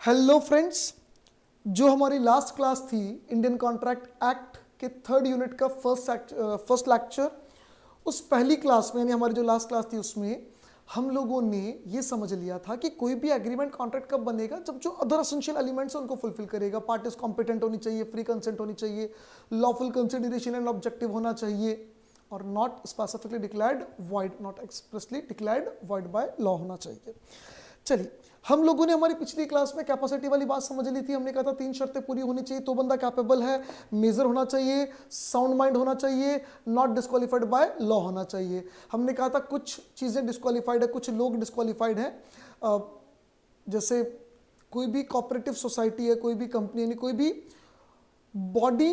Hello friends, जो हमारी last class थी इंडियन कॉन्ट्रैक्ट एक्ट के थर्ड यूनिट का फर्स्ट लेक्चर, उस पहली क्लास में यानी हमारी जो लास्ट क्लास थी उसमें हम लोगों ने ये समझ लिया था कि कोई भी एग्रीमेंट कॉन्ट्रैक्ट कब बनेगा जब जो अदर एसेंशियल एलिमेंट्स हैं उनको फुलफिल करेगा। पार्टीज कॉम्पिटेंट होनी चाहिए, फ्री कंसेंट होनी चाहिए, लॉफुल कंसिडरेशन एंड ऑब्जेक्टिव होना चाहिए और not specifically declared void, not expressly declared void by law होना चाहिए। चलिए, हम लोगों ने हमारी पिछली क्लास में कैपेसिटी वाली बात समझ ली थी। हमने कहा था 3 शर्तें पूरी होनी चाहिए तो बंदा कैपेबल है, मेजर होना चाहिए, साउंड माइंड होना चाहिए, नॉट डिस्क्वालीफाइड बाय लॉ होना चाहिए। हमने कहा था कुछ चीज़ें डिस्क्वालीफाइड है, कुछ लोग डिस्क्वालीफाइड हैं। जैसे कोई भी कोऑपरेटिव सोसाइटी है, कोई भी कंपनी यानी कोई भी बॉडी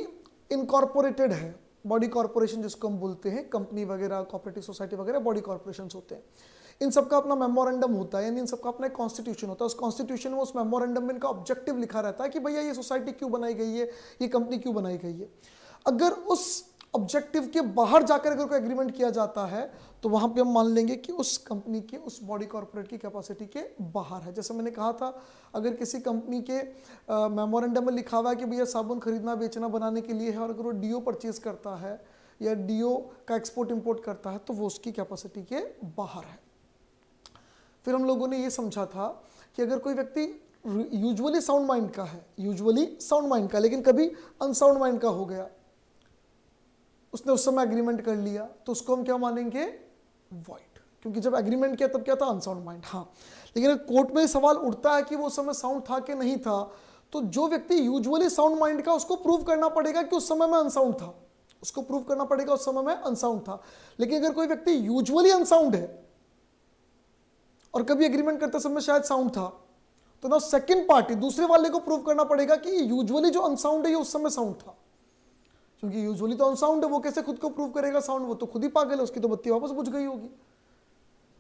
इनकॉर्पोरेटेड है, बॉडी कॉर्पोरेशन जिसको हम बोलते हैं, कंपनी वगैरह, कोऑपरेटिव सोसाइटी वगैरह बॉडी कॉर्पोरेशंस होते हैं। इन सबका अपना मेमोरेंडम होता है, यानी इन सबका अपना एक कॉन्स्टिट्यूशन होता है। उस कॉन्स्टिट्यूशन में, उस मेमोरेंडम में इनका ऑब्जेक्टिव लिखा रहता है कि भैया ये सोसाइटी क्यों बनाई गई है, ये कंपनी क्यों बनाई गई है। अगर उस ऑब्जेक्टिव के बाहर जाकर अगर कोई एग्रीमेंट किया जाता है तो वहां पे हम मान लेंगे कि उस कंपनी के, उस बॉडी कॉर्पोरेट की कैपेसिटी के बाहर है। जैसे मैंने कहा था, अगर किसी कंपनी के मेमोरेंडम में लिखा हुआ है कि भैया साबुन खरीदना, बेचना, बनाने के लिए है और अगर वो डीओ परचेज करता है या डीओ का एक्सपोर्ट इंपोर्ट करता है तो वो उसकी कैपेसिटी के बाहर है। फिर हम लोगों ने ये समझा था कि अगर कोई व्यक्ति यूजुअली साउंड माइंड का है, यूजुअली साउंड माइंड का, लेकिन कभी अनसाउंड माइंड का हो गया, उसने उस समय एग्रीमेंट कर लिया, तो उसको हम क्या मानेंगे? वॉइड। क्योंकि जब एग्रीमेंट किया तब क्या था? Unsound mind. हाँ, लेकिन अगर कोर्ट में सवाल उठता है कि वो उस समय साउंड था कि नहीं था, तो जो व्यक्ति यूजुअली साउंड माइंड का, उसको प्रूव करना पड़ेगा कि उस समय में अनसाउंड था, उसको प्रूव करना पड़ेगा उस समय में अनसाउंड था। लेकिन अगर कोई व्यक्ति यूजुअली अनसाउंड है और कभी एग्रीमेंट करते समय शायद साउंड था, तो ना सेकंड पार्टी, दूसरे वाले को प्रूव करना पड़ेगा कि यूजुअली जो अनसाउंड है ये उस समय साउंड था। क्योंकि यूजुअली तो अनसाउंड है, वो कैसे खुद को प्रूव करेगा साउंड? वो तो खुद ही पागल है, उसकी तो बत्ती वापस बुझ गई होगी।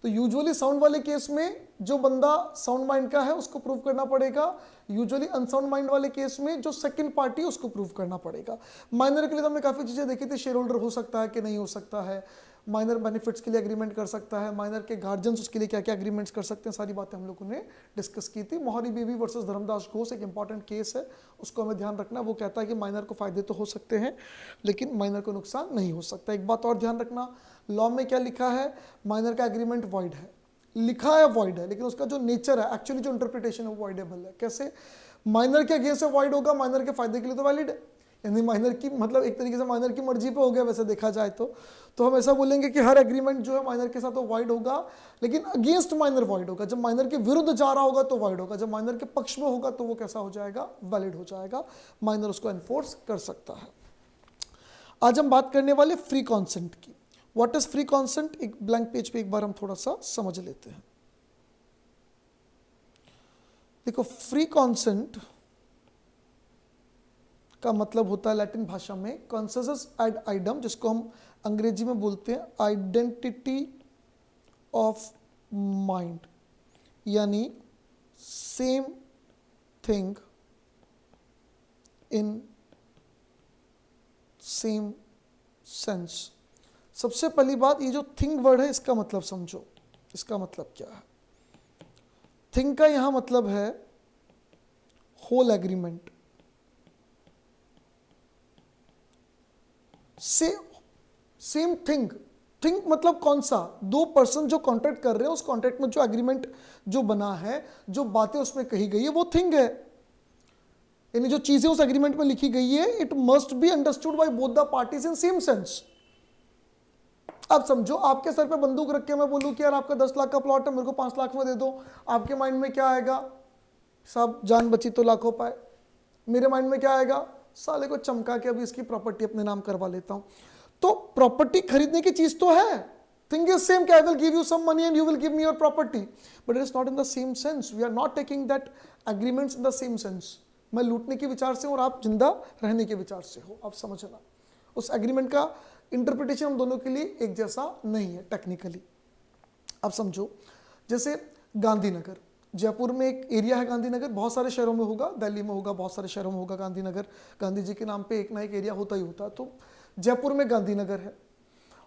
तो यूजुअली साउंड वाले केस में जो बंदा साउंड माइंड का है उसको प्रूव करना पड़ेगा, यूजुअली अनसाउंड माइंड वाले केस में जो सेकंड पार्टी उसको प्रूव करना पड़ेगा। माइनर के लिए तो हमने काफी चीजें देखी थी, शेयर होल्डर हो सकता है कि नहीं हो सकता है, माइनर बेनिफिट्स के लिए एग्रीमेंट कर सकता है, माइनर के गार्जियंस उसके लिए क्या क्या एग्रीमेंट्स कर सकते हैं, सारी बातें हम लोगों ने डिस्कस की थी। मोहारी बीवी वर्सेस धर्मदास घोष एक इंपॉर्टेंट केस है, उसको हमें ध्यान रखना। वो कहता है कि माइनर को फायदे तो हो सकते हैं लेकिन माइनर को नुकसान नहीं हो सकता। एक बात और ध्यान रखना, लॉ में क्या लिखा है? माइनर का एग्रीमेंट वॉइड है, लिखा है वॉइड है, लेकिन उसका जो नेचर है, एक्चुअली जो इंटरप्रिटेशन है वो वॉइडेबल है। कैसे? माइनर के अगेंस्ट से वॉइड होगा, माइनर के फायदे के लिए तो वैलिड है। यानी माइनर की मतलब एक तरीके से माइनर की मर्जी पे हो गया वैसे देखा जाए तो हम ऐसा बोलेंगे कि हर एग्रीमेंट जो है माइनर के साथ वो वॉइड होगा, लेकिन अगेंस्ट माइनर वॉइड होगा। जब माइनर के विरुद्ध जा रहा होगा तो वॉइड होगा, जब माइनर के पक्ष में होगा तो वो कैसा हो जाएगा? वैलिड हो जाएगा, माइनर उसको एनफोर्स कर सकता है। आज हम बात करने वाले फ्री कॉन्सेंट की। What is free consent? एक ब्लैंक पेज पे एक बार हम थोड़ा सा समझ लेते हैं। देखो, फ्री कॉन्सेंट का मतलब होता है लैटिन भाषा में कंसेंसस एड आइडम, जिसको हम अंग्रेजी में बोलते हैं आइडेंटिटी ऑफ माइंड, यानी same thing in same sense. सबसे पहली बात, ये जो थिंग वर्ड है इसका मतलब समझो। इसका मतलब क्या है? थिंग का यहां मतलब है whole agreement. Same thing, thing मतलब कौन सा? दो पर्सन जो कॉन्ट्रैक्ट कर रहे हैं, उस कॉन्ट्रैक्ट में जो एग्रीमेंट जो बना है, जो बातें उसमें कही गई है, वो थिंग है। यानी जो चीजें उस एग्रीमेंट में लिखी गई है, it must be understood by both the parties in same sense. अब समझो, आपके सर पे बंदूक रख के मैं बोलूं कि यार आपका 10 लाख का प्लॉट है, मेरे को 5 लाख में दे दो, आपके माइंड में क्या आएगा? सब जान बची तो लाखों पाए। मेरे माइंड में क्या आएगा? साले को चमका के अभी इसकी प्रॉपर्टी अपने नाम करवा लेता हूं। तो प्रॉपर्टी खरीदने की चीज तो है, thing is same, I will give you some money and you will give me your property, but it is not in the same sense. We are not taking that agreements in the same sense. मैं लूटने के विचार से और आप जिंदा रहने के विचार से हो, आप समझना। उस एग्रीमेंट का इंटरप्रिटेशन हम दोनों के लिए एक जैसा नहीं है टेक्निकली। अब समझो, जैसे गांधीनगर, जयपुर में एक एरिया है गांधीनगर, बहुत सारे शहरों में होगा, दिल्ली में होगा, बहुत सारे शहरों में होगा गांधीनगर। गांधी जी के नाम पे एक ना एक एरिया होता ही होता है। तो जयपुर में गांधीनगर है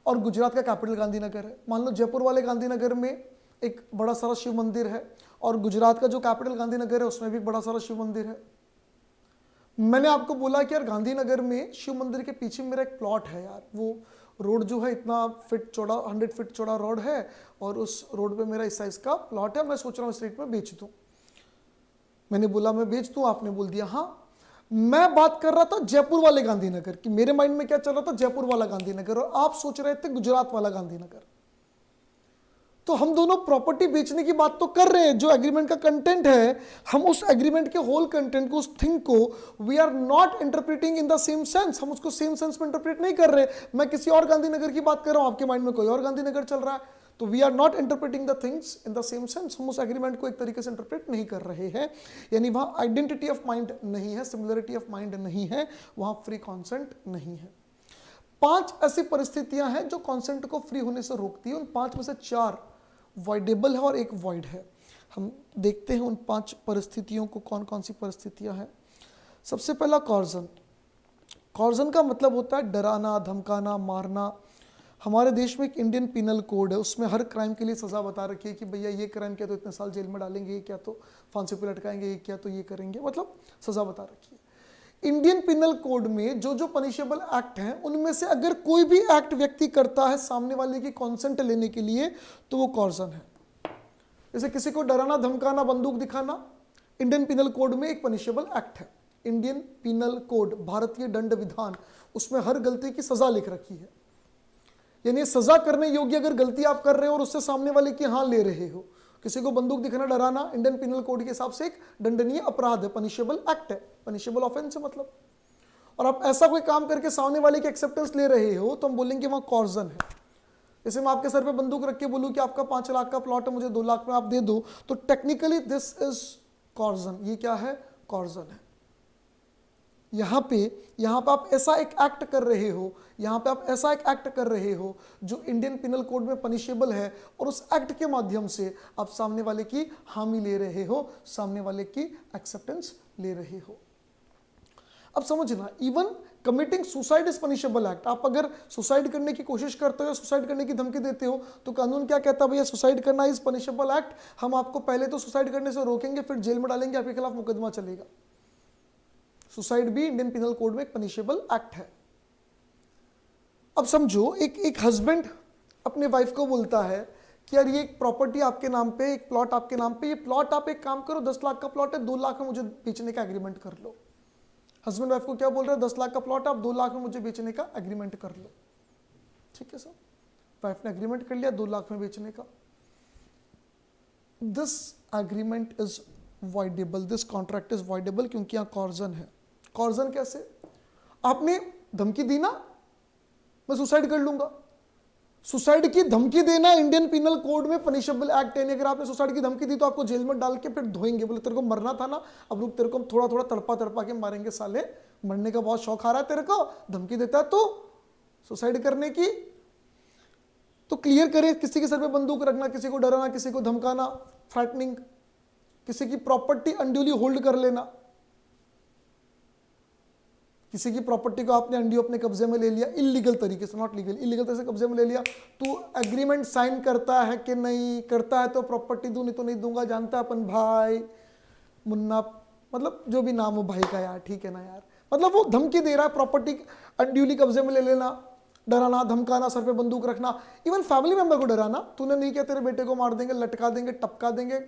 और गुजरात का कैपिटल गांधीनगर है। मान लो जयपुर वाले गांधीनगर में एक बड़ा सारा शिव मंदिर है और गुजरात का जो कैपिटल गांधीनगर है उसमें भी एक बड़ा सारा शिव मंदिर है। मैंने आपको बोला कि यार गांधीनगर में शिव मंदिर के पीछे मेरा एक प्लॉट है यार, वो रोड जो है इतना फीट चौड़ा, 100 फीट चौड़ा रोड है और उस रोड पे मेरा इस साइज का प्लॉट है, मैं सोच रहा हूँ इस रेट में बेच दूँ। मैंने बोला मैं बेच दूँ, आपने बोल दिया हाँ। मैं बात कर रहा था जयपुर वाले गांधीनगर की, मेरे माइंड में क्या चल रहा था, जयपुर वाला गांधीनगर, और आप सोच रहे थे गुजरात वाला गांधीनगर। तो हम दोनों प्रॉपर्टी बेचने की बात तो कर रहे हैं, जो एग्रीमेंट का कंटेंट है, हम उस एग्रीमेंट के होल कंटेंट को, उस थिंग को we are not interpreting in the same sense, हम उसको सेम सेंस में इंटरप्रेट नहीं कर रहे। मैं किसी और गांधीनगर की बात कर रहा हूं, आपके माइंड में कोई और गांधीनगर चल रहा है, तो we are not interpreting the things in the same sense, हम उस एग्रीमेंट को एक तरीके से इंटरप्रेट नहीं कर रहे हैं। यानी वहां आइडेंटिटी ऑफ माइंड नहीं है, सिमिलरिटी ऑफ माइंड नहीं है, वहां फ्री कॉन्सेंट नहीं है। 5 ऐसी परिस्थितियां हैं जो कॉन्सेंट को फ्री होने से रोकती है। उन 5 में से 4 वॉइडेबल है और एक वॉइड है। हम देखते हैं उन 5 परिस्थितियों को, कौन कौन सी परिस्थितियां हैं। सबसे पहला कॉर्जन। कॉर्जन का मतलब होता है डराना, धमकाना, मारना। हमारे देश में एक इंडियन पिनल कोड है, उसमें हर क्राइम के लिए सज़ा बता रखी है कि भैया ये क्राइम किया तो इतने साल जेल में डालेंगे, ये क्या तो फांसी पे लटकाएंगे, ये क्या तो ये करेंगे, मतलब सज़ा बता रखी है। इंडियन पिनल कोड में जो जो पनिशेबल एक्ट हैं, उनमें से अगर कोई भी एक्ट व्यक्ति करता है सामने वाले की कॉन्सेंट लेने के लिए, तो वो कॉर्जन है। जैसे किसी को डराना, धमकाना, बंदूक दिखाना, इंडियन पिनल कोड में एक पनिशेबल एक्ट है। इंडियन पिनल कोड, भारतीय दंड विधान, उसमें हर गलती की सजा लिख रखी है। यानी सजा करने योग्य अगर गलती आप कर रहे हो और उससे सामने वाले की हाँ ले रहे हो, किसी को बंदूक दिखाना, डराना, इंडियन पिनल कोड के हिसाब से एक दंडनीय अपराध है, पनिशेबल एक्ट है, पनिशेबल ऑफेंस है मतलब। और आप ऐसा कोई काम करके सामने वाले की एक्सेप्टेंस ले रहे हो तो हम बोलेंगे वहां कॉर्जन है। जैसे मैं आपके सर पे बंदूक रख के बोलूं कि आपका 5 लाख का प्लॉट है, मुझे 2 लाख में आप दे दो, तो टेक्निकली दिस इज कॉर्जन। ये क्या है? कॉर्जन है। यहां पे आप ऐसा एक एक्ट कर रहे हो, यहां पे आप ऐसा एक एक्ट कर रहे हो जो इंडियन पिनल कोड में पनिशेबल है, और उस एक्ट के माध्यम से आप सामने वाले की हामी ले रहे हो, सामने वाले की एक्सेप्टेंस ले रहे हो। अब समझना, even committing suicide is punishable act. आप अगर सुसाइड करने की कोशिश करते हो, सुसाइड करने की धमकी देते हो, तो कानून क्या कहता है? भैया सुसाइड करना इज पनिशेबल एक्ट, हम आपको पहले तो सुसाइड करने से रोकेंगे, फिर जेल में डालेंगे, आपके खिलाफ मुकदमा चलेगा। सुसाइड भी इंडियन पिनल कोड में एक पनिशेबल एक्ट है। अब समझो, एक हस्बैंड अपने वाइफ को बोलता है कि यार ये एक प्रॉपर्टी आपके नाम पे, एक प्लॉट आपके नाम पे, ये प्लॉट आप एक काम करो, 10 लाख का प्लॉट है, 2 लाख में मुझे बेचने का एग्रीमेंट कर लो। हस्बैंड वाइफ को क्या बोल रहा है? 10 लाख का प्लॉट है, आप 2 लाख में मुझे बेचने का एग्रीमेंट कर लो। ठीक है सर, वाइफ ने एग्रीमेंट कर लिया 2 लाख में बेचने का। This agreement is voidable, this contract is voidable, क्योंकि यहां कॉर्जन है। कॉर्जन कैसे? आपने धमकी दी ना, मैं सुसाइड कर लूंगा। सुसाइड की धमकी देना इंडियन पिनल कोड में पनिशेबल एक्ट है। अगर आपने सुसाइड की धमकी दी तो आपको जेल में डाल के फिर धोएंगे, बोले तेरे को मरना था ना, अब रुक तेरे को थोड़ा थोड़ा तड़पा तड़पा के मारेंगे, साले मरने का बहुत शौक आ रहा है तेरे को, धमकी देता है तो सुसाइड करने की। तो क्लियर करे, किसी के सर पे बंदूक रखना, किसी को डराना, किसी को धमकाना, थ्रेटनिंग, किसी की प्रॉपर्टी अनड्यूली होल्ड कर लेना, किसी की प्रॉपर्टी को आपने अनड्यू अपने कब्जे में ले लिया इलीगल तरीके से, नॉट लीगल, इलीगल तरीके से कब्जे में ले लिया, तू एग्रीमेंट साइन करता है कि नहीं? करता है तो प्रॉपर्टी दूं, नहीं तो नहीं दूंगा। जानता है अपन भाई मुन्ना, मतलब जो भी नाम हो भाई का यार, ठीक है ना यार, मतलब वो धमकी दे रहा है, प्रॉपर्टी अनड्यूली कब्जे में ले लेना, डराना, धमकाना, सर पे बंदूक रखना, इवन फैमिली मेंबर को डराना, तूने नहीं किया तेरे बेटे को मार देंगे, लटका देंगे, टपका देंगे।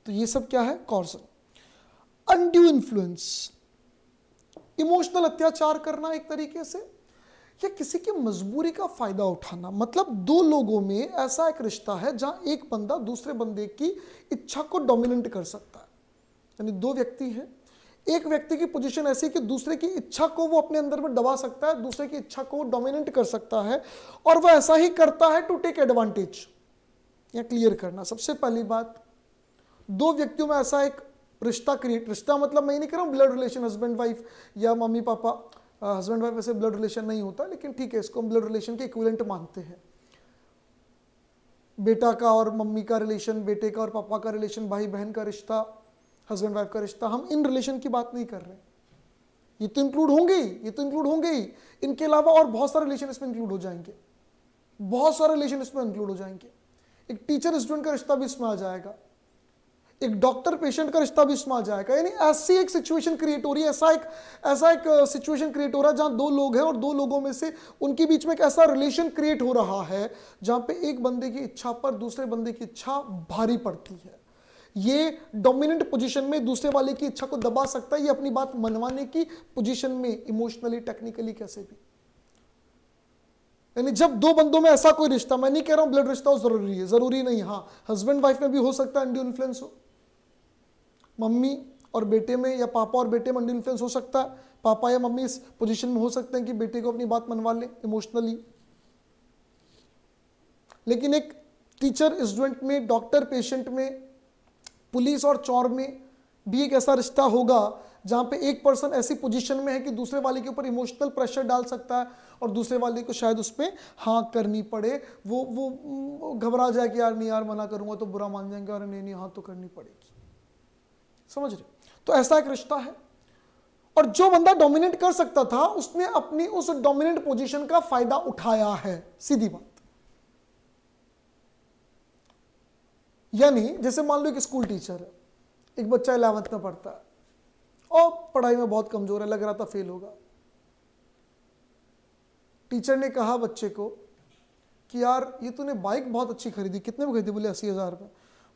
तो ये सब क्या है? कॉर्जन। अनड्यू इन्फ्लुएंस, इमोशनल अत्याचार करना एक तरीके से, या किसी की मजबूरी का फायदा उठाना। मतलब 2 लोगों में ऐसा एक रिश्ता है जहां एक बंदा दूसरे बंदे की इच्छा को डोमिनेट कर सकता है। यानी 2 व्यक्ति हैं, एक व्यक्ति की पोजीशन ऐसी कि दूसरे की इच्छा को वो अपने अंदर में दबा सकता है, दूसरे की इच्छा को डोमिनेट कर सकता है, और वह ऐसा ही करता है टू टेक एडवांटेज। या क्लियर करना, सबसे पहली बात, 2 व्यक्तियों में ऐसा एक रिश्ता क्रिएट, रिश्ता मतलब मैं नहीं कर रहा हूं ब्लड रिलेशन, हस्बैंड वाइफ या मम्मी पापा, हस्बैंड वाइफ वैसे ब्लड रिलेशन नहीं होता, लेकिन ठीक है, इसको हम ब्लड रिलेशन के इक्विवेलेंट मानते हैं। बेटा का और मम्मी का रिलेशन, बेटे का और पापा का रिलेशन, भाई बहन का रिश्ता, हस्बैंड वाइफ का रिश्ता, हम इन रिलेशन की बात नहीं कर रहे। ये तो इंक्लूड होंगे ही, ये तो इंक्लूड होंगे ही, इनके अलावा और बहुत सारे रिलेशन इसमें इंक्लूड हो जाएंगे, बहुत सारे रिलेशन इसमें इंक्लूड हो जाएंगे। एक टीचर स्टूडेंट का रिश्ता भी इसमें आ जाएगा, एक डॉक्टर पेशेंट का रिश्ता भी इसमें आ जाएगा। यानी ऐसी एक सिचुएशन क्रिएट हो रही है, ऐसा एक सिचुएशन क्रिएट हो रहा है जहां दो लोग हैं और दो लोगों में से उनके बीच में एक ऐसा रिलेशन क्रिएट हो रहा है जहां पे एक बंदे की इच्छा पर दूसरे बंदे की इच्छा भारी पड़ती है। ये डोमिनेंट पोजीशन में दूसरे वाले की इच्छा को दबा सकता है, ये अपनी बात मनवाने की पोजीशन में, इमोशनली, टेक्निकली, कैसे भी। यानी जब दो बंदों में ऐसा कोई रिश्ता, मैं नहीं कह रहा हूं ब्लड रिश्ता हो जरूरी है, जरूरी नहीं, हाँ हस्बैंड वाइफ में भी हो सकता है अनड्यू इन्फ्लुएंस हो, मम्मी और बेटे में या पापा और बेटे में अनड्यू इन्फ्लुएंस हो सकता है, पापा या मम्मी इस पोजीशन में हो सकते हैं कि बेटे को अपनी बात मनवा ले इमोशनली। लेकिन एक टीचर स्टूडेंट में, डॉक्टर पेशेंट में, पुलिस और चोर में भी एक ऐसा रिश्ता होगा जहां पे एक पर्सन ऐसी पोजीशन में है कि दूसरे वाले के ऊपर इमोशनल प्रेशर डाल सकता है और दूसरे वाले को शायद उस पर हाँ करनी पड़े, वो घबरा जाए कि यार नहीं यार मना करूंगा तो बुरा मान जाएंगे, और नहीं हाँ तो करनी पड़ेगी। समझ रहे? तो ऐसा एक रिश्ता है। और जो बंदा डोमिनेट कर सकता था उसने अपनी उस डोमिनेंट पोजीशन का फायदा उठाया है, सीधी बात। यानी जैसे मान लो एक स्कूल टीचर है, एक बच्चा 11th में पढ़ता है और पढ़ाई में बहुत कमजोर है, लग रहा था फेल होगा। टीचर ने कहा बच्चे को कि यार ये तूने बाइक बहुत अच्छी खरीदी, कितने में खरीदी? बोले 80,000 में।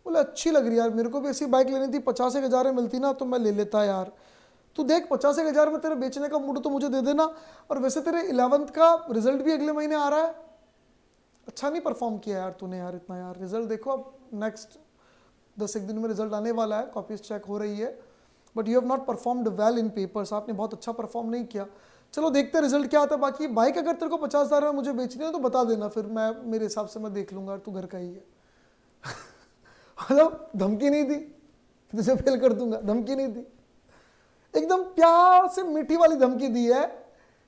बोले अच्छी लग रही है यार, मेरे को भी ऐसी बाइक लेनी थी, 50,000 में मिलती ना तो मैं ले लेता यार। तू देख 50,000 में तेरे बेचने का मूड तो मुझे दे देना, और वैसे तेरे 11th का रिजल्ट भी अगले महीने आ रहा है, अच्छा नहीं परफॉर्म किया यार तूने यार इतना, यार रिजल्ट देखो अब नेक्स्ट 10 दिन में रिजल्ट आने वाला है, कॉपीज चेक हो रही है, but you have not performed well in papers, आपने बहुत अच्छा परफॉर्म नहीं किया, चलो देखते हैं रिजल्ट क्या आता है। बाकी बाइक अगर तेरे को 50,000 में मुझे बेचनी है तो बता देना, फिर मैं मेरे हिसाब से मैं देख लूंगा, तू घर का ही है। मतलब धमकी नहीं दी तुझे फेल कर दूंगा, धमकी नहीं दी, एकदम प्यार से मीठी वाली धमकी दी है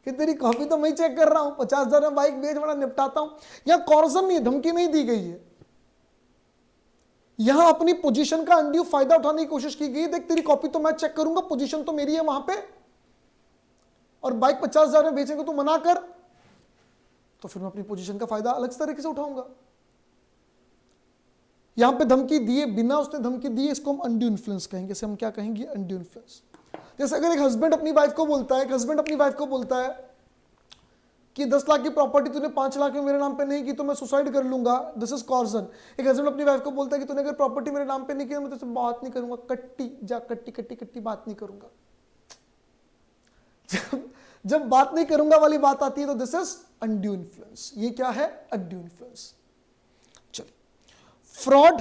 कि तेरी कॉपी तो मैं चेक कर रहा हूं, 50,000 में बाइक बेच बड़ा निपटाता हूं। यहां कॉर्जन नहीं, धमकी नहीं दी गई है, यहां अपनी पोजीशन का अनड्यू फायदा उठाने की कोशिश की गई। देख तेरी कॉपी तो मैं चेक करूंगा, पोजीशन तो मेरी है वहां पे, और बाइक 50,000 में बेचेंगे तो मना कर, तो फिर मैं अपनी पोजीशन का फायदा अलग तरीके से उठाऊंगा। यहां पे धमकी दिए बिना उसने धमकी दी, इसको हम अनड्यू इन्फ्लुएंस कहेंगे। इसे हम क्या कहेंगे? Undue influence. जैसे अगर एक हस्बैंड अपनी वाइफ को बोलता है, एक हस्बैंड अपनी वाइफ को बोलता है कि 10 लाख की प्रॉपर्टी तूने 5 लाख में मेरे नाम पे नहीं की तो मैं सुसाइड कर लूंगा, दिस इज कॉर्जन। एक हस्बैंड अपनी वाइफ को बोलता है कि तूने अगर प्रॉपर्टी मेरे नाम पे नहीं की मैं तुझसे बात नहीं करूंगा, कट्टी बात नहीं करूंगा। जब बात नहीं करूंगा वाली बात आती है तो दिस इज अनड्यू इन्फ्लुएंस। ये क्या है? Undue influence. चलिए, फ्रॉड,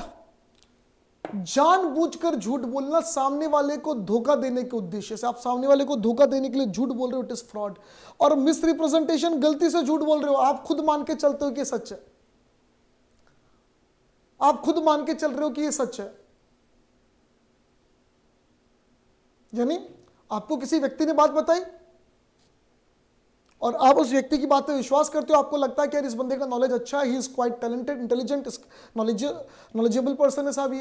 जानबूझकर झूठ बोलना, सामने वाले को धोखा देने के उद्देश्य से, आप सामने वाले को धोखा देने के लिए झूठ बोल रहे हो, इट इज फ्रॉड। और मिस रिप्रेजेंटेशन, गलती से झूठ बोल रहे हो, आप खुद मान के चलते हो कि ये सच है, आप खुद मान के चल रहे हो कि ये सच है। यानी आपको किसी व्यक्ति ने बात बताई और आप उस व्यक्ति की बात पे विश्वास करते हो, आपको लगता है कि यार इस बंदे का नॉलेज अच्छा है, he is quite talented, intelligent, knowledgeable person है साहब,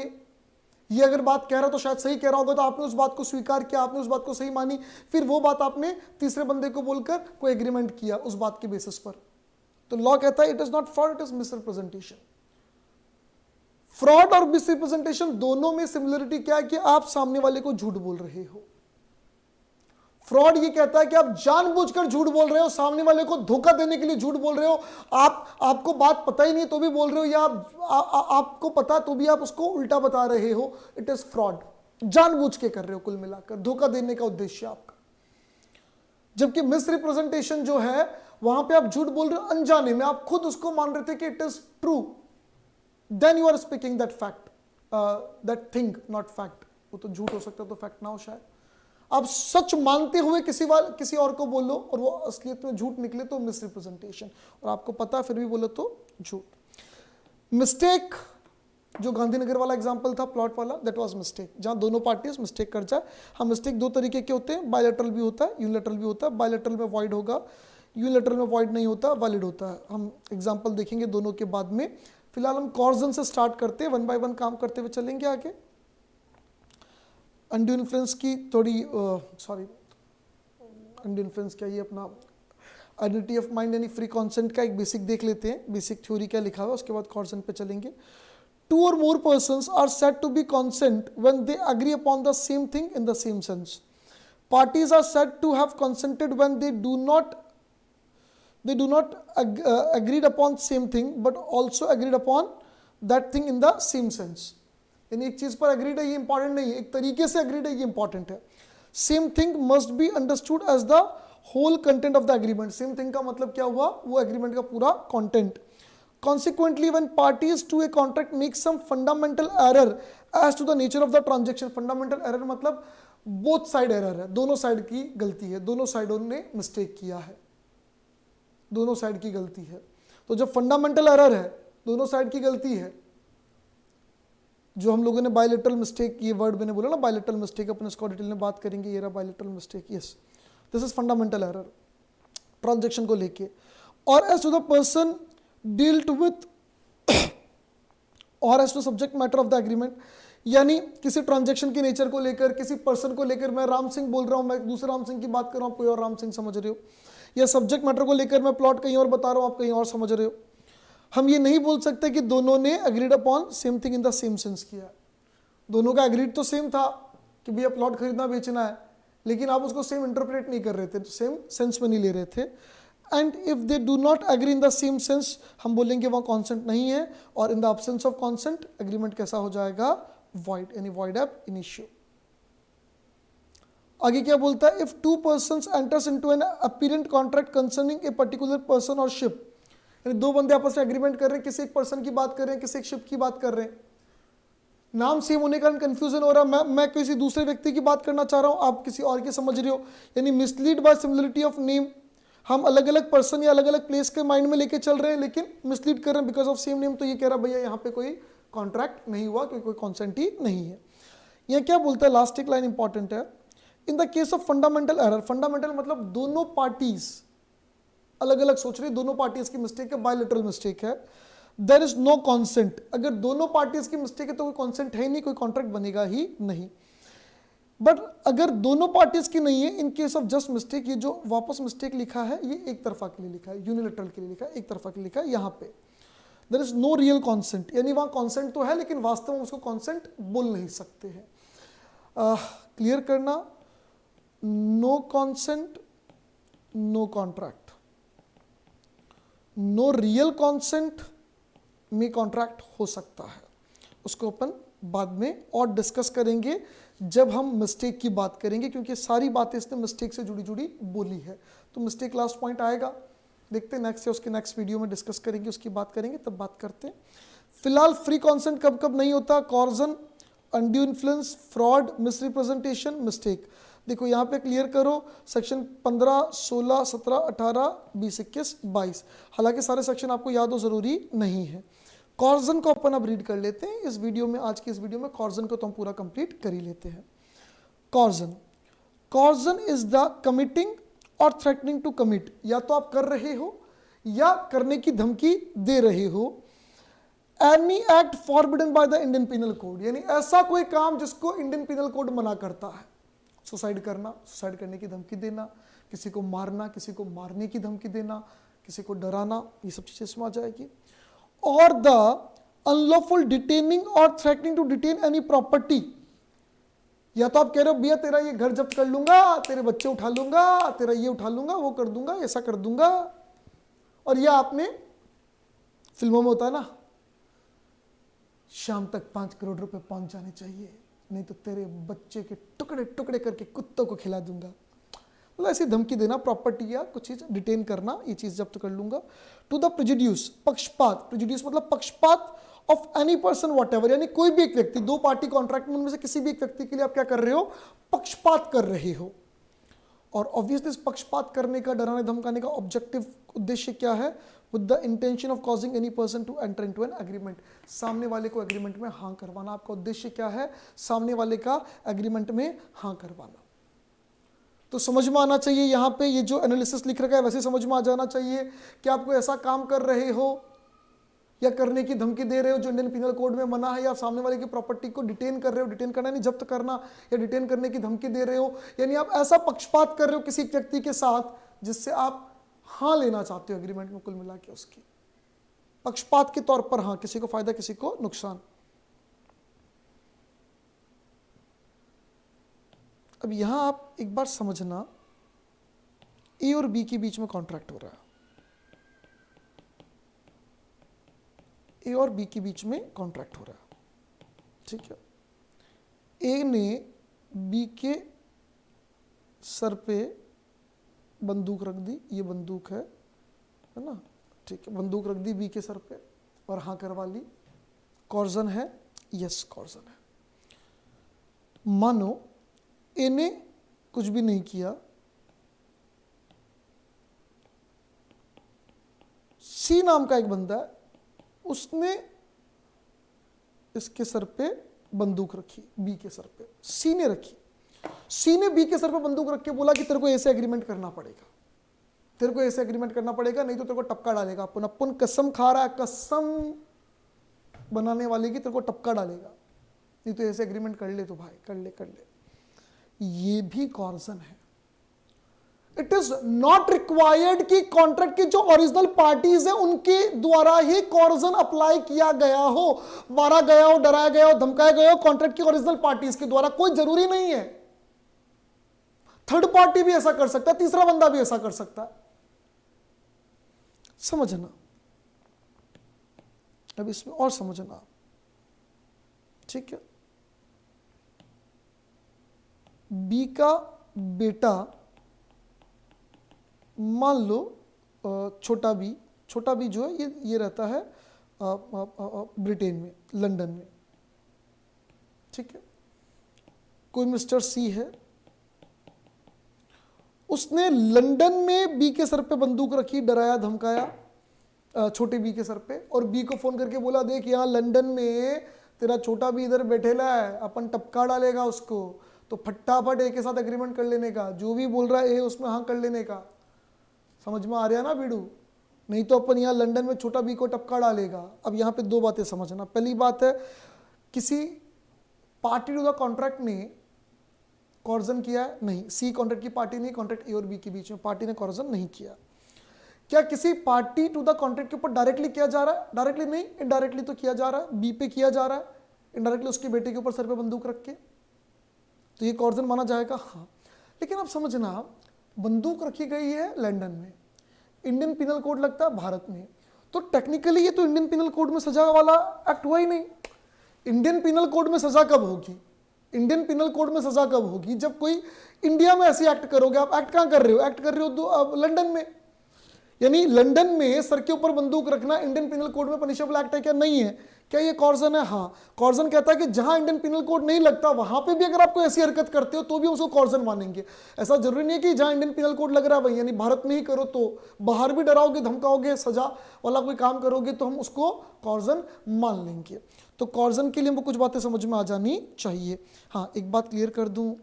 ये अगर बात कह रहा है तो शायद सही कह रहा होगा, तो आपने उस बात को स्वीकार किया, आपने उस बात को सही मानी, फिर वो बात आपने तीसरे बंदे को बोलकर कोई एग्रीमेंट किया उस बात के बेसिस पर। तो लॉ कहता है it is not fraud, it is misrepresentation. Fraud और मिसरिप्रेजेंटेशन दोनों में सिमिलरिटी क्या है कि आप सामने वाले को झूठ बोल रहे हो। फ्रॉड ये कहता है कि आप जानबूझकर झूठ बोल रहे हो, सामने वाले को धोखा देने के लिए झूठ बोल रहे हो, आपको बात पता ही नहीं तो भी बोल रहे हो, या आपको पता तो भी आप उसको उल्टा बता रहे हो, इट इज फ्रॉड। जानबूझ के कर रहे हो, कुल मिलाकर धोखा देने का उद्देश्य आपका। जबकि मिसरिप्रेजेंटेशन जो है वहां पे आप झूठ बोल रहे हो अनजाने में, आप खुद उसको मान रहे थे कि it is true, then you are speaking that fact, that thing, not fact. वो तो झूठ हो सकता है तो फैक्ट ना हो शायद। आप सच मानते हुए किसी और को बोलो और वो असलियत में झूठ निकले तो मिसरिप्रेजेंटेशन, और आपको पता फिर भी बोलो तो झूठ। मिस्टेक, जो गांधीनगर वाला एग्जांपल था प्लॉट वाला, दैट वाज मिस्टेक, जहां दोनों पार्टीज मिस्टेक कर जाए। हाँ, मिस्टेक दो तरीके के होते हैं, बायलैटरल भी होता है, यूनिलैटरल भी होता है। बायलैटरल में वॉइड होगा, यूनिलैटरल में वॉइड नहीं होता, वैलिड होता है। हम एग्जाम्पल देखेंगे दोनों के बाद में। फिलहाल हम कॉर्जन से स्टार्ट करते हैं, वन बाय वन काम करते हुए चलेंगे आगे। अनड्यू इन्फ्लुएंस की थोड़ी अनड्यू इन्फ्लुएंस क्या, ये अपना आइडेंटिटी ऑफ माइंड यानी फ्री कॉन्सेंट का एक बेसिक देख लेते हैं, बेसिक थ्योरी क्या लिखा हुआ है, उसके बाद कॉर्जन पे चलेंगे। two or more persons are said to be consent when they agree upon the same thing in the same sense. Parties are said to have consented when they do not agreed upon same thing but also agreed upon that thing in the same sense. यानी एक चीज पर agreed है ये important नहीं है, एक तरीके से agreed है ये important है. Same thing must be understood as the whole content of the agreement. Same thing का मतलब क्या हुआ, वो agreement का पूरा content. Consequently, when parties to a contract make some fundamental error as to the nature of the transaction, fundamental error मतलब both side error है, दोनों साइड की गलती है, दोनों साइडों ने मिस्टेक किया है, दोनों साइड की गलती है. तो जब फंडामेंटल एरर है, दोनों साइड की गलती है, जो हम लोगों ने बायलेटरल मिस्टेक, ये वर्ड मैंने बोला ना बायलेटरल मिस्टेक, अपन इसको डिटेल में बात करेंगे. ये रहा bilateral mistake. Yes, this is fundamental error transaction को लेके. और as to the person dealt with और as to subject matter of the agreement, यानी किसी ट्रांजैक्शन के नेचर को लेकर, किसी पर्सन को लेकर, मैं राम सिंह बोल रहा हूं, मैं दूसरे राम सिंह की बात कर रहा हूं, कोई और राम सिंह समझ रहे हो, या सब्जेक्ट मैटर को लेकर मैं प्लॉट कहीं और बता रहा हूं, आप कहीं और समझ रहे हो. हम ये नहीं बोल सकते कि दोनों ने agreed upon same thing in the same sense किया. दोनों का अग्रीड तो सेम था कि भैया प्लॉट खरीदना बेचना है, लेकिन आप उसको सेम इंटरप्रेट नहीं कर रहे थे, सेम सेंस में नहीं ले रहे थे. And if they do not agree in the same sense, हम बोलेंगे वहाँ कॉन्सेंट नहीं है, और in the absence of consent agreement कैसा हो जाएगा, void, यानी void ab initio. आगे क्या बोलता है, if two persons enters into an apparent contract concerning a particular person और शिप, यानी दो बंदे आपस में एग्रीमेंट कर रहे हैं, किसी एक पर्सन की बात कर रहे हैं, किसी एक शिप की बात कर रहे हैं, नाम सेम होने का कारण कंफ्यूजन हो रहा है, मैं किसी दूसरे व्यक्ति की बात करना चाह रहा हूं, आप किसी और की समझ रहे हो, यानी mislead by similarity of name. हम अलग अलग पर्सन या अलग अलग प्लेस के माइंड में लेके चल रहे हैं, लेकिन मिसलीड कर रहे हैं बिकॉज ऑफ सेम नेम. तो ये कह रहा भैया यहाँ पे कोई कॉन्ट्रैक्ट नहीं हुआ, क्योंकि कोई कॉन्सेंट ही नहीं है. यहाँ क्या बोलता है, लास्ट एक लाइन इंपॉर्टेंट है. In the case of fundamental error, fundamental मतलब दोनों पार्टीज अलग अलग सोच रही, दोनों पार्टीज की मिस्टेक है, बायलैटरल मिस्टेक है, देयर इज नो कॉन्सेंट. अगर दोनों पार्टीज की मिस्टेक है तो कोई कॉन्सेंट है ही नहीं, कोई कॉन्ट्रैक्ट बनेगा ही नहीं. बट अगर दोनों पार्टीज की नहीं है, in case of just mistake, ये जो वापस मिस्टेक लिखा है ये एक तरफा के लिए लिखा है, यूनिलैटरल के लिए लिखा है, एक तरफा के लिए लिखा है. यहाँ पे there is no real consent, यानी वहां कॉन्सेंट तो है लेकिन वास्तव में उसको कॉन्सेंट बोल नहीं सकते हैं. क्लियर करना, no consent no contract, no real consent में कॉन्ट्रैक्ट हो सकता है. उसको अपन बाद में और डिस्कस करेंगे जब हम मिस्टेक की बात करेंगे, क्योंकि सारी बातें इसने मिस्टेक से जुड़ी जुड़ी बोली है. तो मिस्टेक लास्ट पॉइंट आएगा, देखते हैं नेक्स्ट या उसके नेक्स्ट वीडियो में डिस्कस करेंगे, उसकी बात करेंगे, तब बात करते हैं. फिलहाल फ्री कॉन्सेंट कब कब नहीं होता, coercion, undue influence, fraud, misrepresentation, mistake. देखो यहाँ पे क्लियर करो, सेक्शन 15, 16, 17, 18, 20, 21, 22. हालांकि सारे सेक्शन आपको याद हो जरूरी नहीं है. कॉर्जन को अपन अब रीड कर लेते हैं इस वीडियो में, आज की इस वीडियो में कॉर्जन को तो हम पूरा कंप्लीट कर ही लेते हैं. कॉर्जन, कॉर्जन इज द कमिटिंग और थ्रेटनिंग टू कमिट, या तो आप कर रहे हो या करने की धमकी दे रहे हो. Any act forbidden by the Indian penal code, यानी ऐसा कोई काम जिसको इंडियन पिनल कोड मना करता है. सुसाइड करना, सुसाइड करने की धमकी देना, किसी को मारना, किसी को मारने की धमकी देना, किसी को डराना, ये सब चीजें इसमें आ जाएगी. और द अनलॉफुल डिटेनिंग और threatening to detain any property, या तो आप कह रहे हो भैया तेरा ये घर जब्त कर लूंगा, तेरे बच्चे उठा लूंगा, तेरा ये उठा लूंगा, वो कर दूंगा, ऐसा कर दूंगा. और यह आपने फिल्मों में होता है ना, शाम तक 5 करोड़ रुपए पहुंच जाने चाहिए, नहीं तो तेरे बच्चे के टुकड़े टुकड़े करके कुत्तों को खिला दूंगा. मतलब ऐसी धमकी देना, प्रॉपर्टी या कुछ चीज डिटेन करना, ये चीज जब्त कर लूंगा. टू द प्रेजुडियूस, पक्षपात, प्रेजुडियूस मतलब पक्षपात of any person what ever, यानी कोई भी एक व्यक्ति, दो पार्टी कॉन्ट्रैक्ट में उनमें से किसी भी एक व्यक्ति के लिए आप क्या कर रहे हो, पक्षपात कर रहे हो. और ऑब्वियसली पक्षपात करने का, डराने धमकाने का ऑब्जेक्टिव उद्देश्य क्या है, with the intention of causing any person to enter into an agreement, सामने वाले को एग्रीमेंट में हाँ करवाना. आपका उद्देश्य क्या है, सामने वाले का एग्रीमेंट में हाँ करवाना. तो समझ में आना चाहिए, यहाँ पे ये जो एनालिसिस लिख रखा है वैसे समझ में आ जाना चाहिए कि आप कोई ऐसा काम कर रहे हो या करने की धमकी दे रहे हो जो इंडियन पिनल कोड में मना है, या सामने वाले की प्रॉपर्टी को डिटेन कर रहे हो, डिटेन करना नहीं जब्त करना, या डिटेन करने की धमकी दे रहे हो, यानी आप ऐसा पक्षपात कर रहे हो किसी व्यक्ति के साथ जिससे आप हाँ लेना चाहते हो एग्रीमेंट में, कुल मिला के उसकी पक्षपात के तौर पर हाँ, किसी को फायदा किसी को नुकसान. अब यहां आप एक बार समझना, ए और बी के बीच में कॉन्ट्रैक्ट हो रहा है, ए और बी के बीच में कॉन्ट्रैक्ट हो रहा है, ठीक है। ए ने बी के सर पे बंदूक रख दी, ये बंदूक है ना, ठीक है, बंदूक रख दी बी के सर पे और हाँ करवा ली। कॉर्जन है, यस कॉर्जन है। मानो ए ने कुछ भी नहीं किया, सी नाम का एक बंदा है, उसने इसके सर पे बंदूक रखी, बी के सर पे सी ने रखी। सी ने बी के सर पे बंदूक रख के बोला कि तेरे को ऐसे एग्रीमेंट करना पड़ेगा, तेरे को ऐसे एग्रीमेंट करना पड़ेगा, नहीं तो तेरे को टपका डालेगा। अपन अपन कसम खा रहा है, कसम बनाने वाले की तेरे को टपका डालेगा, नहीं तो ऐसे एग्रीमेंट कर ले तो भाई कर ले कर ले। ये भी कॉर्जन है। इट इज नॉट रिक्वायर्ड कि कॉन्ट्रैक्ट की जो ओरिजिनल पार्टीज है उनके द्वारा ही कॉर्जन अप्लाई किया गया हो, मारा गया हो, डराया गया हो, धमकाया गया हो कॉन्ट्रैक्ट की ओरिजिनल पार्टीज के द्वारा, कोई जरूरी नहीं है। थर्ड पार्टी भी ऐसा कर सकता है, तीसरा बंदा भी ऐसा कर सकता है, समझना। अब इसमें और समझना, ठीक है। बी का बेटा मान लो छोटा बी जो है ये रहता है ब्रिटेन में, लंदन में, ठीक है। कोई मिस्टर सी है, उसने लंदन में बी के सर पे बंदूक रखी, डराया धमकाया छोटे बी के सर पे, और बी को फोन करके बोला देख यहाँ लंदन में तेरा छोटा बी इधर बैठेला है, अपन टपका डालेगा उसको, तो फटाफट ए के साथ एग्रीमेंट कर लेने का, जो भी बोल रहा है ए उसमें हाँ कर लेने का। समझ में आ रहा है ना बीड़ू? नहीं तो अपन यहाँ लंदन में छोटा बी को टपका डालेगा। अब यहाँ पे दो बातें समझना। पहली बात है, किसी पार्टी टू द कॉन्ट्रैक्ट ने कॉर्जन किया है? नहीं। सी कॉन्ट्रैक्ट की पार्टी नहीं, कॉन्ट्रैक्ट ए और बी के बीच में पार्टी ने कॉर्जन नहीं किया। क्या किसी पार्टी टू द कॉन्ट्रैक्ट के ऊपर डायरेक्टली किया जा रहा है? डायरेक्टली नहीं, इनडायरेक्टली तो किया जा रहा है। बी पे किया जा रहा है इनडायरेक्टली, उसके बेटे के ऊपर सर पे बंदूक रख के, तो ये कॉर्जन माना जाएगा, हाँ। लेकिन अब समझना, बंदूक रखी गई है लंदन में, इंडियन पिनल कोड लगता है भारत में, तो टेक्निकली ये तो इंडियन पिनल कोड में सजा वाला एक्ट हुआ ही नहीं। इंडियन पिनल कोड में सजा कब होगी? इंडियन पिनल कोड में सजा कब होगी? जब कोई इंडिया में ऐसे एक्ट करोगे। आप एक्ट कहां कर रहे हो? एक्ट कर रहे हो लंदन में। यानी लंदन में सर के ऊपर बंदूक रखना इंडियन पिनल कोड में पनिशेबल एक्ट है क्या? नहीं है। क्या ये कॉर्जन है? हाँ। कॉर्जन कहता है कि जहां इंडियन पिनल कोड नहीं लगता वहां पे भी अगर आप कोई ऐसी हरकत करते हो तो भी उसको कॉर्जन मानेंगे। ऐसा जरूरी नहीं है कि जहां इंडियन पिनल कोड लग रहा है भाई, यानी भारत में ही करो, तो बाहर भी डराओगे धमकाओगे सजा वाला कोई काम करोगे तो हम उसको कॉर्जन मान लेंगे। तो कॉर्जन के लिए हमको कुछ बातें समझ में आ जानी चाहिए। हाँ, एक बात क्लियर कर दूं,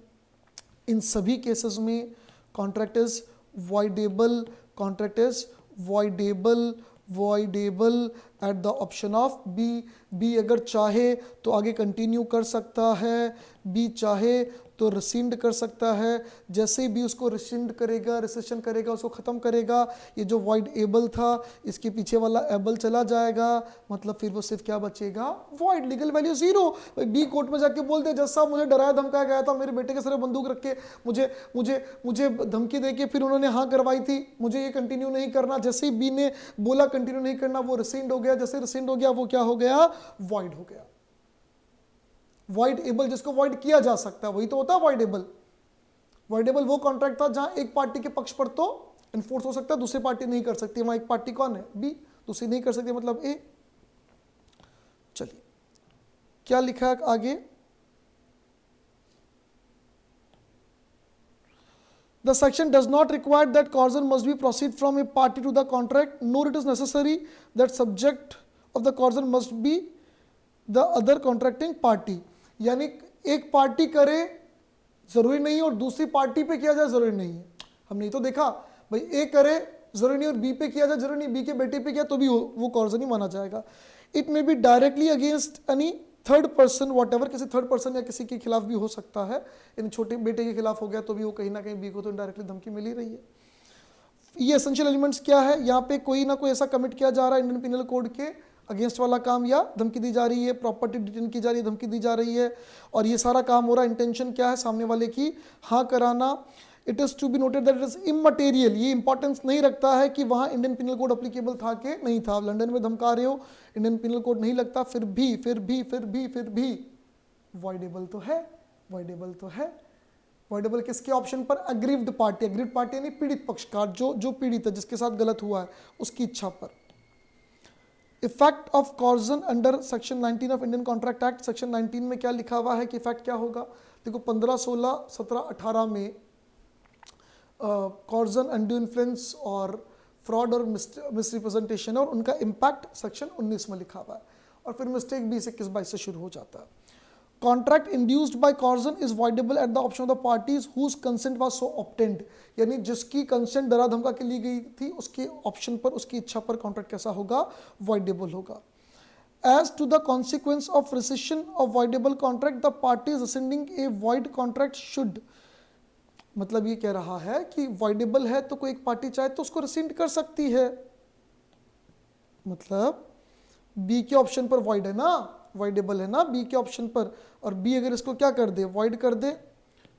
इन सभी केसेस में contract is voidable, contract is voidable, voidable at the option of B. B अगर चाहे तो आगे कंटिन्यू कर सकता है, बी चाहे तो रिसिंड कर सकता है। जैसे ही बी उसको रिसिंड करेगा, रिसेशन करेगा, उसको ख़त्म करेगा, ये जो वॉइड एबल था इसके पीछे वाला एबल चला जाएगा, मतलब फिर वो सिर्फ क्या बचेगा? Void. Legal value zero. B court में जाके बोलते जज साहब मुझे डराया धमकाया गया था, मेरे बेटे के सर बंदूक रख के मुझे मुझे मुझे धमकी दे के फिर उन्होंने हाँ करवाई थी, मुझे ये कंटिन्यू नहीं करना। जैसे ही बी ने बोला कंटिन्यू नहीं करना, वो रिसिंड हो गया। जैसे रिसिंड हो गया वो क्या हो गया? वॉइड हो गया। वॉइड एबल जिसको वॉइड किया जा सकता है वही तो होता है वॉइड एबल। वॉइड एबल वो कॉन्ट्रैक्ट था जहां एक पार्टी के पक्ष पर तो एनफोर्स हो सकता है, दूसरी पार्टी नहीं कर सकती। वहां एक पार्टी कौन है? बी, दूसरी नहीं कर सकती, मतलब ए। चलिए क्या लिखा है आगे? The section does not require that caution must be proceed from a party to the contract, nor it is necessary that subject of the caution must be the other contracting party। यानी एक party करे जरूरी नहीं है और दूसरी party पे किया जाए जरूरी नहीं है। हमने ये तो देखा भाई, ए करे जरूरी नहीं और बी पे किया जाए जरूरी नहीं, बी के बेटे पे किया तो भी वो कॉर्जन ही माना जाएगा। It may be directly against any third person, what ever, किसी थर्ड पर्सन या किसी के खिलाफ भी हो सकता है। इन छोटे बेटे के खिलाफ हो गया तो भी वो कहीं ना कहीं बी को तो डायरेक्टली धमकी मिल ही रही है। ये एसेंशियल एलिमेंट्स क्या है? यहाँ पे कोई ना कोई ऐसा कमिट किया जा रहा है इंडियन पिनल कोड के अगेंस्ट वाला काम या धमकी दी जा रही है, प्रॉपर्टी डिटेन की जा रही है, धमकी दी जा रही है, और ये सारा काम हो रहा है, इंटेंशन क्या है, सामने वाले की हाँ कराना। It is to be noted that it is immaterial, ये इंपॉर्टेंस नहीं रखता है कि वहाँ इंडियन पिनल कोड अप्लीकेबल था कि नहीं था। लंदन में धमका रहे हो, इंडियन पिनल कोड नहीं लगता, फिर भी वॉइडेबल तो है, वॉइडेबल तो है। वॉइडेबल किसके ऑप्शन पर? अग्रीव्ड पार्टी, अग्रीव्ड पार्टी यानी पीड़ित पक्षकार, जो पीड़ित है, जिसके साथ गलत हुआ है, उसकी इच्छा पर। Effect of coercion under section 19 of Indian Contract Act, section 19 में क्या लिखा हुआ है कि इफेक्ट क्या होगा? देखो 15, 16, 17, 18 में कॉर्जन, अनड्यू इन्फ्लुएंस और फ्रॉड और मिसरिप्रेजेंटेशन और उनका इम्पैक्ट सेक्शन 19 में लिखा हुआ है, और फिर मिस्टेक 20, 21, 22 से शुरू हो जाता है। Contract induced by coercion is voidable at the option of the parties whose consent was so obtained, यानी जिसकी कंसेंट डरा धमका के ली गई थी, उसके ऑप्शन पर, उसकी इच्छा पर कॉन्ट्रैक्ट कैसा होगा? वॉइडेबल होगा। As to the consequence of rescission of voidable contract, the parties rescinding a void contract should, मतलब ये कह रहा है कि voidable है तो कोई एक पार्टी चाहे तो उसको rescind कर सकती है, मतलब बी के ऑप्शन पर void है ना, voidable है ना बी के ऑप्शन पर, और बी अगर इसको क्या कर दे, void कर दे,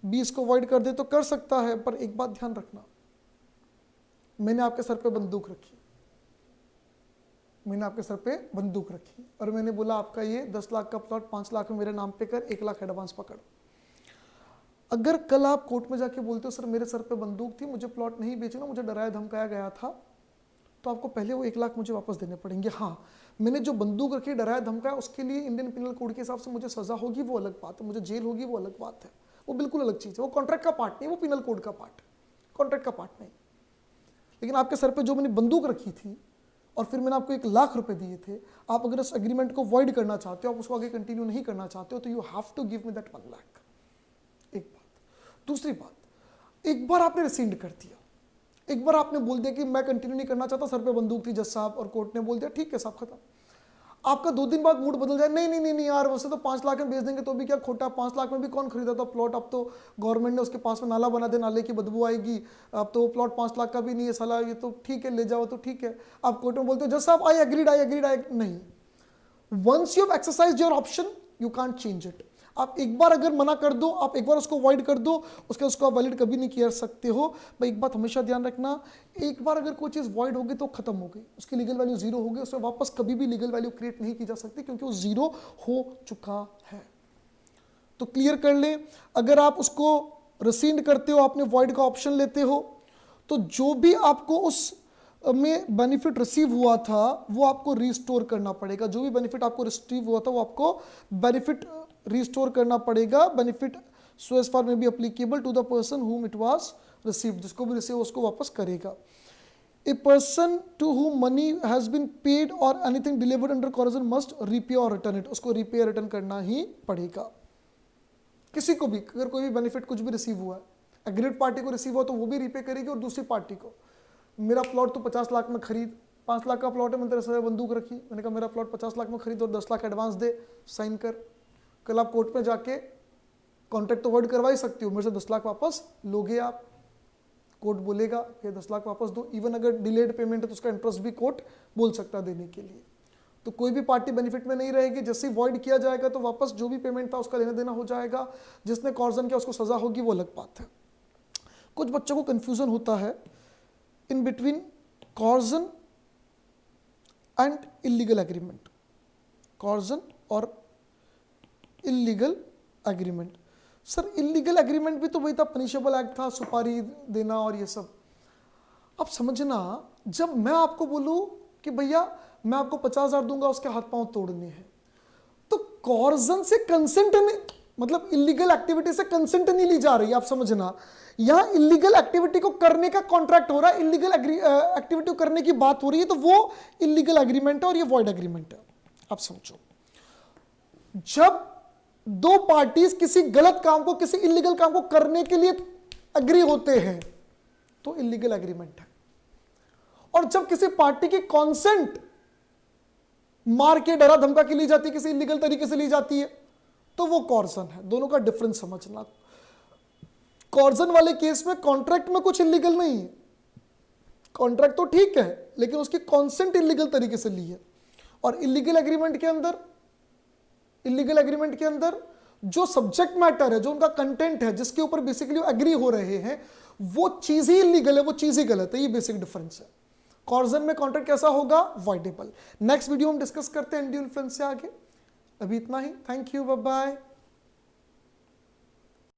बी इसको void कर दे तो कर सकता है। पर एक बात ध्यान रखना, मैंने आपके सर पे बंदूक रखी, मैंने आपके सर पे बंदूक रखी और मैंने बोला आपका ये 10 लाख का प्लॉट 5 लाख में मेरे नाम पे कर, 1 लाख एडवांस पकड़। अगर कल आप कोर्ट में जाके बोलते हो सर मेरे सर पे बंदूक थी, मुझे प्लॉट नहीं बेचना, मुझे डराया धमकाया गया था, तो आपको पहले वो 1 लाख मुझे वापस देने पड़ेंगे। हाँ, मैंने जो बंदूक रखी, डराया धमकाया, उसके लिए इंडियन पिनल कोड के हिसाब से मुझे सजा होगी, वो अलग बात है, मुझे जेल होगी, वो अलग बात है, वो बिल्कुल अलग चीज़ है, वो कॉन्ट्रैक्ट का पार्ट नहीं, वो पिनल कोड का पार्ट है, कॉन्ट्रैक्ट का पार्ट नहीं। लेकिन आपके सर पे जो मैंने बंदूक रखी थी और फिर मैंने आपको 1 लाख रुपए दिए थे, आप अगर उस एग्रीमेंट को वॉइड करना चाहते हो, आप उसको आगे कंटिन्यू नहीं करना चाहते हो, तो you have to give me that 1 lakh. एक बात। दूसरी बात, एक बार आपने रिसिंड कर दिया, एक बार आपने बोल दिया कि मैं कंटिन्यू नहीं करना चाहता, सर पे बंदूक थी जज साहब, और कोर्ट ने बोल दिया ठीक है साहब खत्म। आपका 2 दिन बाद मूड बदल जाए, नहीं नहीं नहीं नहीं यार, वैसे तो 5 लाख में बेच देंगे तो भी क्या खोटा, 5 लाख में भी कौन खरीदा था प्लॉट, अब तो गवर्नमेंट ने उसके पास में नाला बना दे, नाले की बदबू आएगी, अब तो प्लॉट 5 लाख का भी नहीं है साला, ये तो ठीक है ले जाओ तो ठीक है। आप कोर्ट में बोलते हो जज साहब आई एग्रीड नहीं, once you have exercised your option you can't change it. आप एक बार अगर मना कर दो, आप एक बार उसको वॉइड कर दो, उसको आप वैलिड कभी नहीं कर सकते हो। भाई एक बात हमेशा ध्यान रखना, एक बार अगर कोई चीज़ वॉइड होगी तो खत्म हो गई, उसकी लीगल वैल्यू 0 होगी, उसमें वापस कभी भी लीगल वैल्यू क्रिएट नहीं की जा सकती क्योंकि वो 0 हो चुका है। तो क्लियर कर ले, अगर आप उसको रिसीड करते हो, आपने वॉइड का ऑप्शन लेते हो, तो जो भी आपको उस में बेनिफिट रिसीव हुआ था वो आपको रिस्टोर करना पड़ेगा। जो भी बेनिफिट आपको रिसीव हुआ था वो आपको बेनिफिट रिस्टोर करना पड़ेगा। Benefit so as far may be applicable to the person whom it was received, जिसको भी रिसीव उसको वापस करेगा। A person to whom money has been paid or anything delivered under coercion must repay or return it, उसको repay return करना ही पड़ेगा। किसी को भी अगर कोई भी बेनिफिट कुछ भी रिसीव हुआ है, एग्रीड पार्टी को रिसीव हुआ तो वो भी रीपे करेगी, और दूसरी पार्टी को, मेरा प्लॉट तो 50 लाख में खरीद, 5 लाख का प्लॉट है, मैंने तेरे से बंदूक रखी, मैंने कहा मेरा प्लॉट 50 लाख में खरीद और 10 लाख एडवांस दे, साइन कर। कल आप कोर्ट में जाके कॉन्ट्रैक्ट तो वर्ड करवा ही सकती हो, मेरे से 10 लाख वापस लोगे आप, कोर्ट बोलेगा ये 10 लाख वापस दो। इवन अगर डिलेड पेमेंट है तो उसका इंटरेस्ट भी कोर्ट बोल सकता है देने के लिए। तो कोई भी पार्टी बेनिफिट में नहीं रहेगी। जैसे ही वॉइड किया जाएगा तो वापस जो भी पेमेंट था उसका लेना देना हो जाएगा। जिसने कॉर्जन किया उसको सजा होगी, वो अलग बात है। कुछ बच्चों को कंफ्यूजन होता है in between coercion and illegal agreement, coercion और illegal agreement. Sir illegal agreement भी तो वही था, पनिशेबल एक्ट था, सुपारी देना और ये सब। अब समझना, जब मैं आपको बोलूं कि भैया मैं आपको 50,000 दूंगा, उसके हाथ पांव तोड़ने हैं, तो कॉर्जन से कंसेंट नहीं, मतलब इलीगल एक्टिविटी से कंसेंट नहीं ली जा रही। आप समझना, यहां इलीगल एक्टिविटी को करने का कॉन्ट्रैक्ट हो रहा है, इलीगल एक्टिविटी को करने की बात हो रही है, तो वो इलीगल एग्रीमेंट है और ये वॉइड एग्रीमेंट है। आप समझो, जब 2 पार्टीज किसी गलत काम को, किसी इलीगल काम को करने के लिए एग्री होते हैं तो इलीगल एग्रीमेंट है, और जब किसी पार्टी की कॉन्सेंट मार के डरा धमका के ली जाती है, किसी इलीगल तरीके से ली जाती है, तो वो कॉर्जन है। दोनों का डिफरेंस समझना। कॉर्जन वाले केस में कॉन्ट्रैक्ट में कुछ इलीगल नहीं है, कॉन्ट्रैक्ट तो ठीक है लेकिन उसकी कॉन्सेंट इलीगल तरीके से ली है। और इलीगल एग्रीमेंट के अंदर जो सब्जेक्ट मैटर है, जो उनका कंटेंट है, जिसके ऊपर बेसिकली एग्री हो रहे हैं, वो चीज ही इलीगल है, वो चीज ही गलत है। ये बेसिक डिफरेंस है। कॉर्जन में कॉन्ट्रैक्ट कैसा होगा? वॉइडेबल। नेक्स्ट वीडियो हम डिस्कस करते हैं एंडी इन्फ्लुएंस से आगे। अभी इतना ही। Thank you, bye bye.